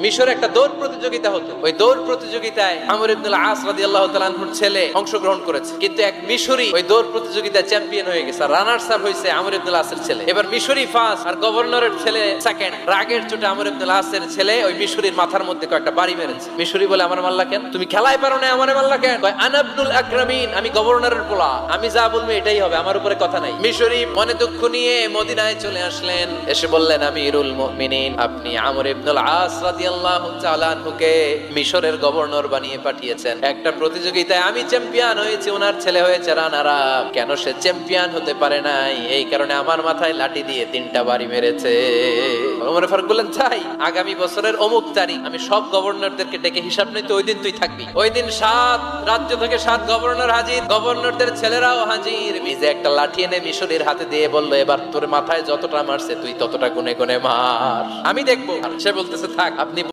মিশরে একটা দৌড় প্রতিযোগিতা হতো। ওই দৌড় প্রতিযোগিতায় আমর ইবনুল আস রাদিয়াল্লাহু তাআলা আনহুর ছেলে অংশগ্রহণ করেছে, কিন্তু এক মিশরি ওই দৌড় প্রতিযোগিতায় চ্যাম্পিয়ন হয়ে গেছে। রানার্স আপ হয়েছে আমর ইবনুল আসের ছেলে। এবার মিশরি ফার্স্ট আর গভর্নরের ছেলে সেকেন্ড। রাগের চোটে আমর ইবনুল আসের ছেলে ওই মিশরির মাথার মধ্যে কয়েকটা বাড়ি মেরেছে। মিশরি বলে, আমার মাল্লা কেন? তুমি খেলায় পারো না, আমারে মাল্লা কেন? কয়, আনা ইবনুল আকরামিন, আমি গভর্নরের পোলা, আমি যা বলবো এটাই হবে, আমার উপরে কথা নাই। মিশরি মনে দুঃখ নিয়ে মদিনায় চলে আসলেন। এসে বললেন, আমিরুল মুমিনিন, আপনি আমর ইবনুল আস রাদিয়াল্লাহু তাআলা আনহুকে মিশরের গভর্নর বানিয়ে পাঠিয়েছেন। একটা প্রতিযোগিতায় আমি চ্যাম্পিয়ন হয়েছি, ওনার ছেলে হয়েছে রানার আপ। কেন সে চ্যাম্পিয়ন হতে পারে নাই? এই কারণে আমার মাথায় লাঠি দিয়ে 3টা বাড়ি মেরেছে। ওমর ফারুক বললেন, তাই আগামী বছরের অমুক তারিখ আমি সব গভর্নরদেরকে ডেকে হিসাব নিতে, ওই দিন তুই থাকবি। ওই দিন 7 রাজ্য থেকে 7 গভর্নর হাজির, গভর্নরদের ছেলেরাও হাজির। মিজে একটা লাঠি এনে মিশরের হাতে দিয়ে বলল, এবার তোর মাথায় যতটা মারছে তুই ততটা গুনে গুনে মার, আমি দেখবো। সে বলতেছে, থাক, আপনি